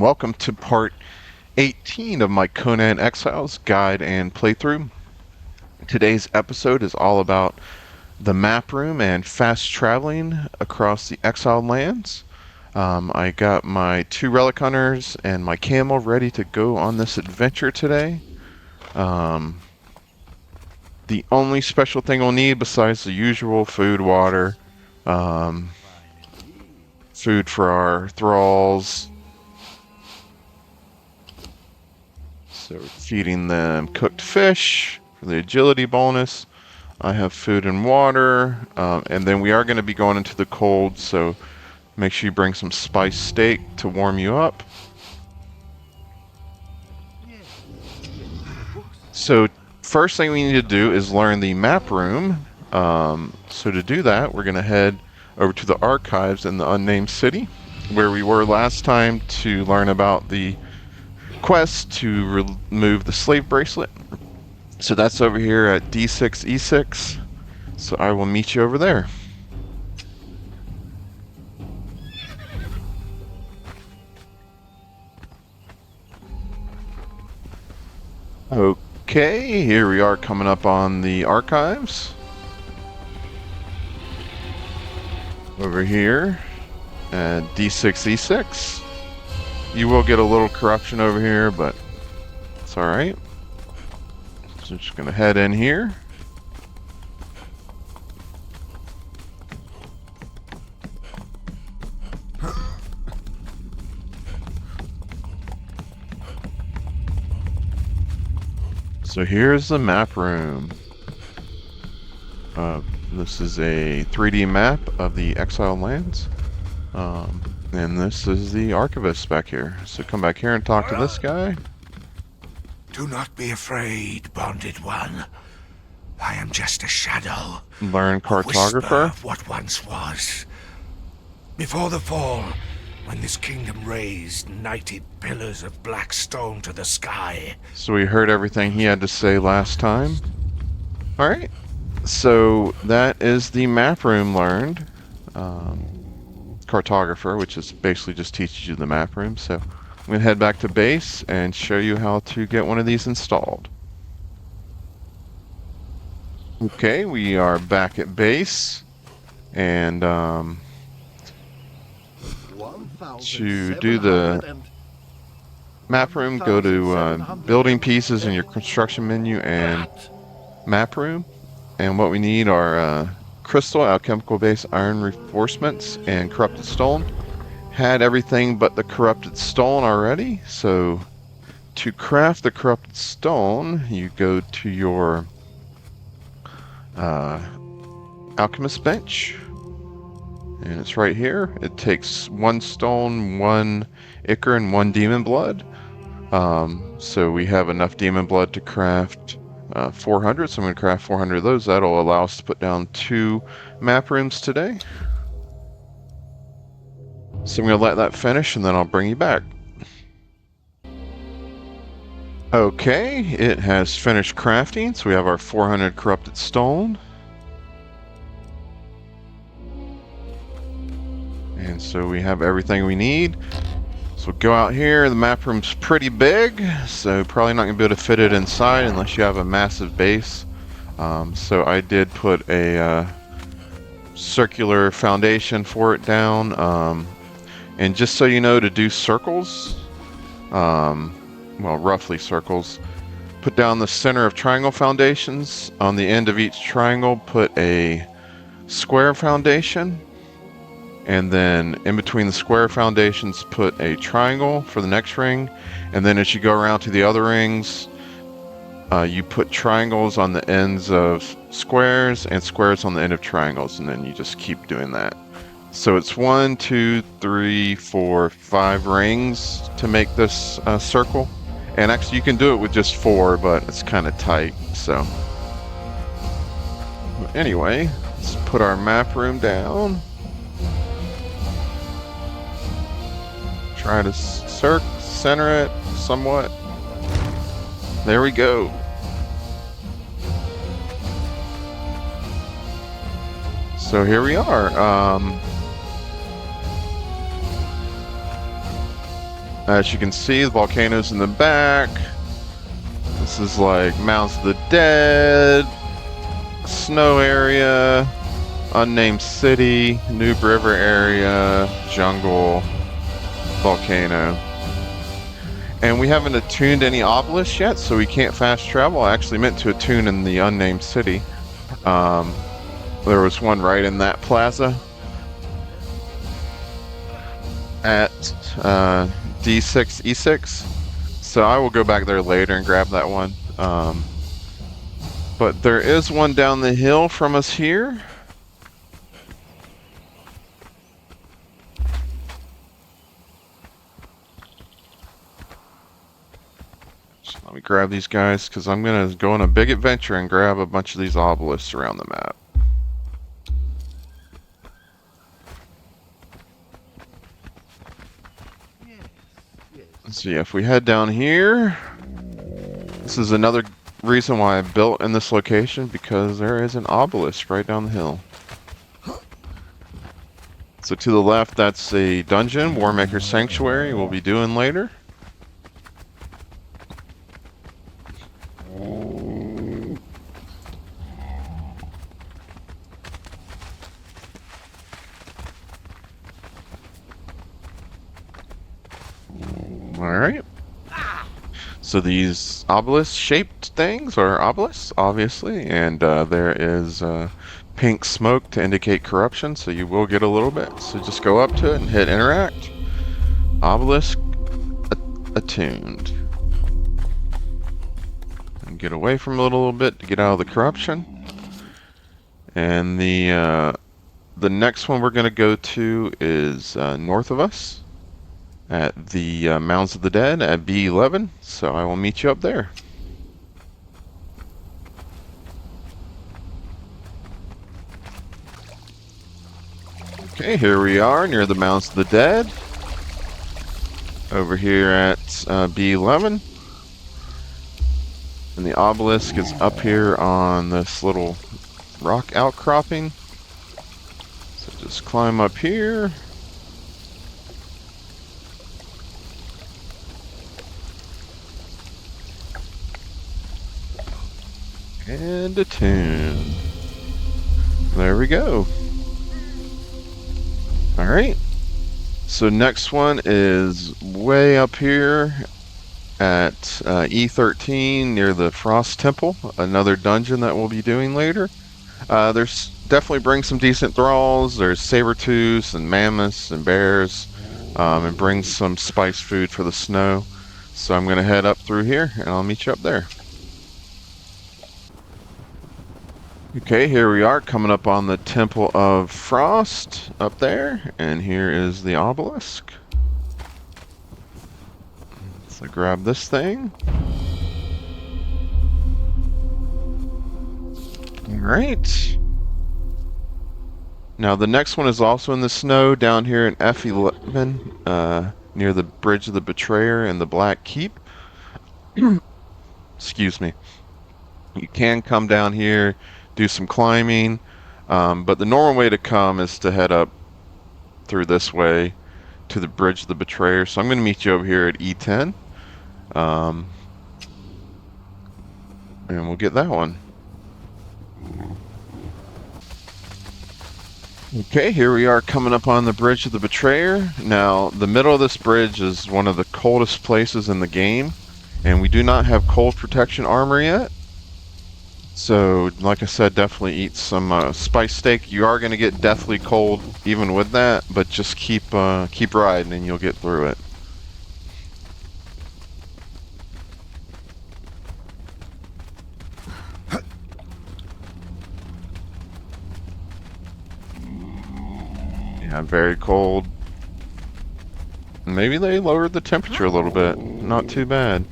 Welcome to part 18 of my Conan Exiles guide and playthrough. Today's episode is all about the map room and fast traveling across the Exiled Lands. I got my 2 relic hunters and my camel ready to go on this adventure today. The only special thing we'll need besides the usual food, water, food for our thralls. So we're feeding them cooked fish for the agility bonus. I have food and water, and then we are going to be going into the cold, so make sure you bring some spiced steak to warm you up. So first thing we need to do is learn the map room. So to do that, we're going to head over to the archives in the Unnamed City, where we were last time to learn about the quest to remove the slave bracelet. So that's over here at D6 E6. So I will meet you over there. Okay, here we are coming up on the archives. Over here at D6 E6. You will get a little corruption over here, but it's alright. So just gonna head in here. So here's the map room. This is a 3D map of the Exiled Lands. And this is the archivist back here. So come back here and talk to this guy. Do not be afraid, bonded one. I am just a shadow. Learn A whisper Cartographer. of what once was. Before the fall, when this kingdom raised knighted pillars of black stone to the sky. So we heard everything he had to say last time. Alright. So that is the map room learned. Cartographer, which is basically just teaches you the map room. So I'm going to head back to base and show you how to get one of these installed. Okay, we are back at base, and to do the map room, go to building pieces in your construction menu and map room. And what we need are crystal, alchemical base, iron reinforcements, and corrupted stone. Had everything but the corrupted stone already, so to craft the corrupted stone, you go to your alchemist bench, and it's right here. It takes 1 stone, 1 ichor, and 1 demon blood. So we have enough demon blood to craft 400, so I'm going to craft 400 of those. That'll allow us to put down 2 map rooms today. So I'm going to let that finish, and then I'll bring you back. Okay, it has finished crafting, so we have our 400 corrupted stone. And so we have everything we need. So go out here, the map room's pretty big, so probably not going to be able to fit it inside unless you have a massive base. So I did put a circular foundation for it down. And just so you know, to do circles, well, roughly circles, put down the center of triangle foundations. On the end of each triangle, put a square foundation. And then in between the square foundations, put a triangle for the next ring. And then as you go around to the other rings, you put triangles on the ends of squares and squares on the end of triangles. And then you just keep doing that. So it's 1, 2, 3, 4, 5 rings to make this circle. And actually you can do it with just 4, but it's kind of tight. So anyway, let's put our map room down. Try to center it somewhat. There we go. So here we are. As you can see, the volcano's in the back. This is like Mounds of the Dead, snow area, unnamed city, Noob River area, jungle, volcano. And we haven't attuned any obelisks yet, so we can't fast travel. I actually meant to attune in the unnamed city. There was one right in that plaza at D6, E6. So I will go back there later and grab that one. But there is one down the hill from us here. So let me grab these guys, because I'm going to go on a big adventure and grab a bunch of these obelisks around the map. So yeah, if we head down here, this is another reason why I built in this location, because there is an obelisk right down the hill. So to the left, that's a dungeon, Warmaker Sanctuary, we'll be doing later. Alright. So these obelisk-shaped things are obelisks, obviously, and there is pink smoke to indicate corruption, so you will get a little bit. So just go up to it and hit interact. Obelisk attuned. And get away from it a little bit to get out of the corruption. And the next one we're going to go to is north of us, at the Mounds of the Dead at B11, so I will meet you up there. Okay, here we are near the Mounds of the Dead, over here at B11, and the obelisk is up here on this little rock outcropping, so just climb up here. And attune. There we go. Alright. So next one is way up here at E13 near the Frost Temple. Another dungeon that we'll be doing later. There's definitely bring some decent thralls. There's saber-tooths and mammoths and bears. And bring some spice food for the snow. So I'm going to head up through here and I'll meet you up there. Okay, here we are coming up on the Temple of Frost up there, and here is the obelisk. So grab this thing. Alright. Now the next one is also in the snow down here in F11, near the Bridge of the Betrayer and the Black Keep. Excuse me. You can come down here, do some climbing, but the normal way to come is to head up through this way to the Bridge of the Betrayer. So I'm going to meet you over here at E10, and we'll get that one. Okay, here we are coming up on the Bridge of the Betrayer. Now, the middle of this bridge is one of the coldest places in the game, and we do not have cold protection armor yet. So, like I said, definitely eat some spice steak. You are going to get deathly cold even with that, but just keep riding and you'll get through it. Yeah, very cold. Maybe they lowered the temperature a little bit. Not too bad.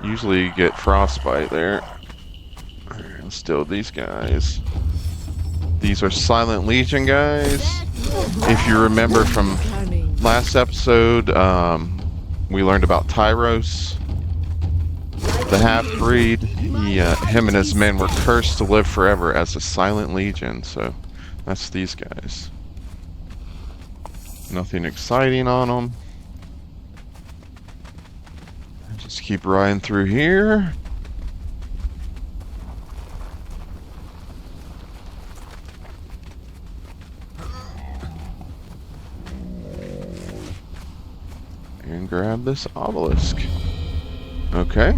Usually you get frostbite there. Alright, let's deal with these guys. These are Silent Legion guys. If you remember from last episode, we learned about Tyros, the half-breed. Him and his men were cursed to live forever as a Silent Legion, so that's these guys. Nothing exciting on them. Just keep riding through here. And grab this obelisk. Okay.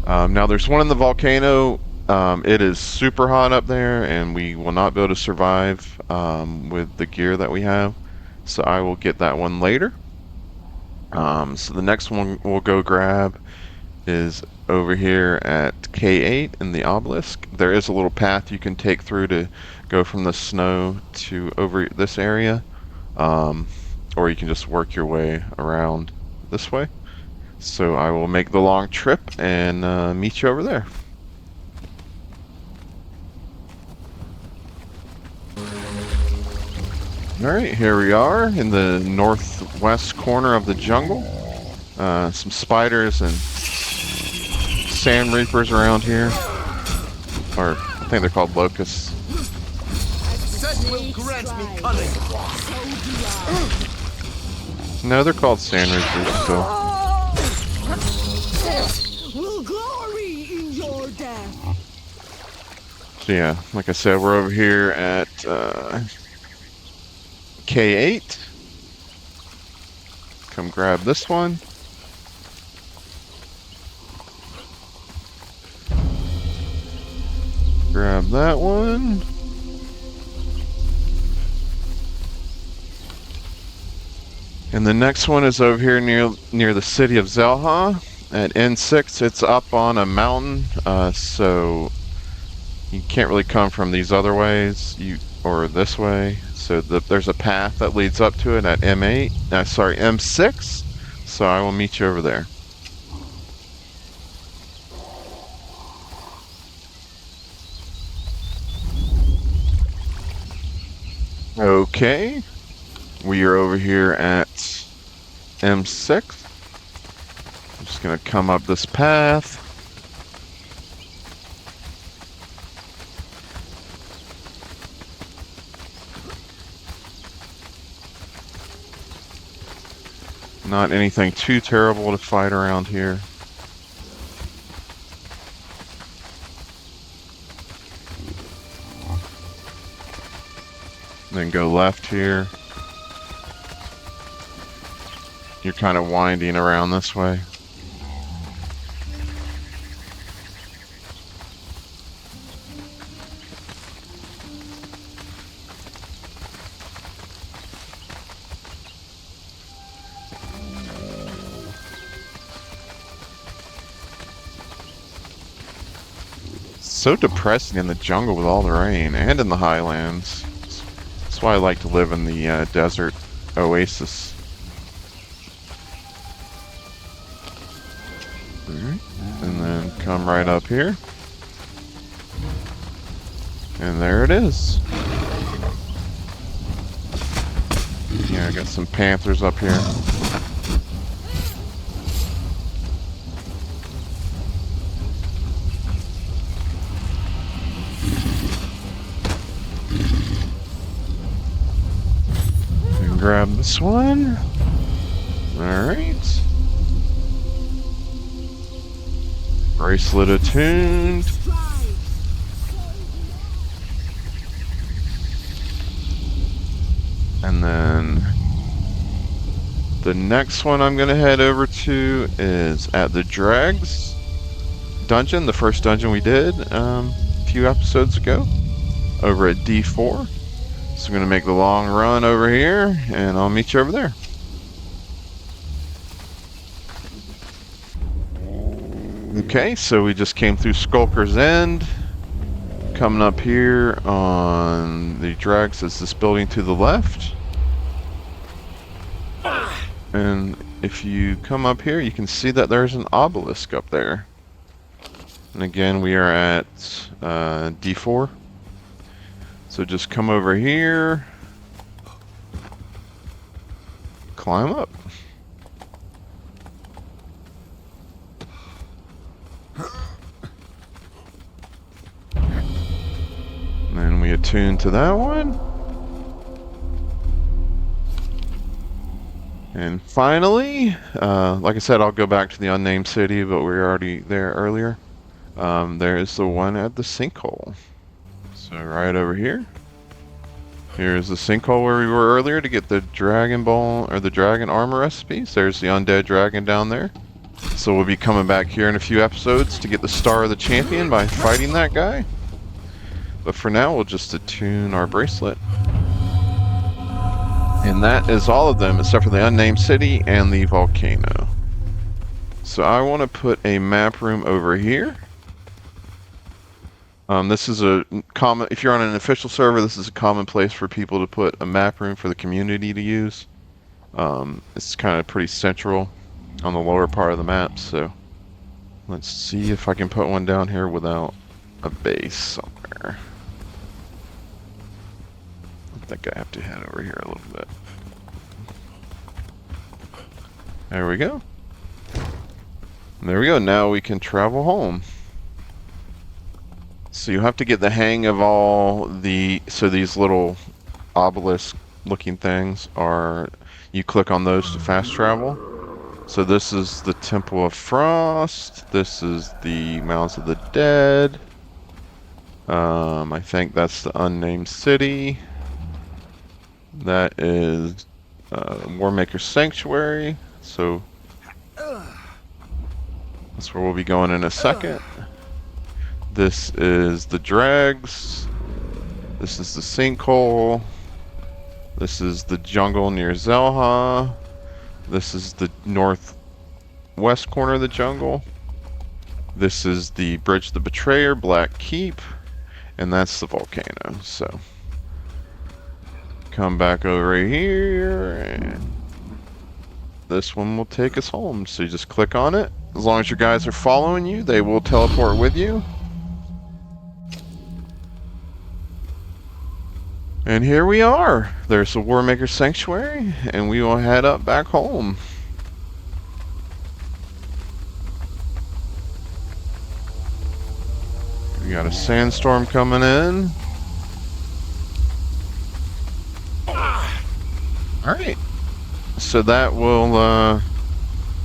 Now there's one in the volcano. It is super hot up there, and we will not be able to survive with the gear that we have. So I will get that one later. So the next one we'll go grab is over here at K8 in the obelisk. There is a little path you can take through to go from the snow to over this area. Or you can just work your way around this way. So I will make the long trip and meet you over there. Alright, here we are in the northwest corner of the jungle. Some spiders and sand reapers around here. Or, I think they're called locusts. Will grant me cunning. No, they're called sand reapers still. Will glory in your death. So yeah, like I said, we're over here at K8. Come grab this one. Grab that one. And the next one is over here near the city of Xel-ha at N6. It's up on a mountain, so you can't really come from these other ways, or this way. So there's a path that leads up to it at M6. So I will meet you over there. Okay, we are over here at M6. I'm just gonna come up this path. Not anything too terrible to fight around here. Then go left here. You're kind of winding around this way. So depressing in the jungle with all the rain, and in the highlands. That's why I like to live in the desert oasis. Alright, and then come right up here. And there it is. Yeah, I got some panthers up here. Grab this one. Alright. Bracelet attuned. And then the next one I'm going to head over to is at the Dregs dungeon, the first dungeon we did a few episodes ago, over at D4. So I'm going to make the long run over here, and I'll meet you over there. Okay, so we just came through Skulker's End. Coming up here on the Dregs is this building to the left. And if you come up here, you can see that there's an obelisk up there. And again, we are at D4. So just come over here, climb up. And then we attune to that one. And finally, like I said, I'll go back to the Unnamed City, but we were already there earlier. There's the one at the Sinkhole. So right over here. Here's the Sinkhole where we were earlier to get the Dragon Ball, or the Dragon Armor recipes. There's the Undead Dragon down there. So we'll be coming back here in a few episodes to get the Star of the Champion by fighting that guy. But for now, we'll just attune our bracelet. And that is all of them, except for the Unnamed City and the Volcano. So I want to put a map room over here. This is a common, if you're on an official server, this is a common place for people to put a map room for the community to use. It's kind of pretty central on the lower part of the map, so let's see if I can put one down here without a base somewhere. I think I have to head over here a little bit. There we go. There we go. Now we can travel home. So you have to get the hang of all the... So these little obelisk looking things are... You click on those to fast travel. So this is the Temple of Frost. This is the Mounds of the Dead. I think that's the Unnamed City. That is Warmaker Sanctuary. So that's where we'll be going in a second. This is the Dregs. This is the Sinkhole. This is the jungle near Xel-ha. This is the northwest corner of the jungle. This is the Bridge of the Betrayer, Black Keep. And that's the Volcano. So come back over here, and this one will take us home. So you just click on it. As long as your guys are following you, they will teleport with you. And here we are. There's the Warmaker Sanctuary, and we will head up back home. We got a sandstorm coming in. Alright, so that will,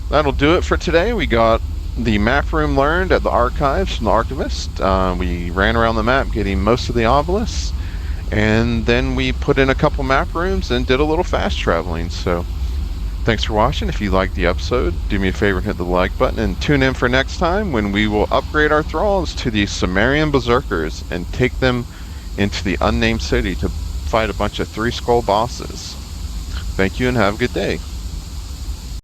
that'll do it for today. We got the map room learned at the archives from the archivist. We ran around the map getting most of the obelisks, and then we put in a couple map rooms and did a little fast traveling. So thanks for watching. If you liked the episode, do me a favor and hit the like button, and tune in for next time when we will upgrade our thralls to the Sumerian Berserkers and take them into the Unnamed City to fight a bunch of 3 skull bosses. Thank you and have a good day.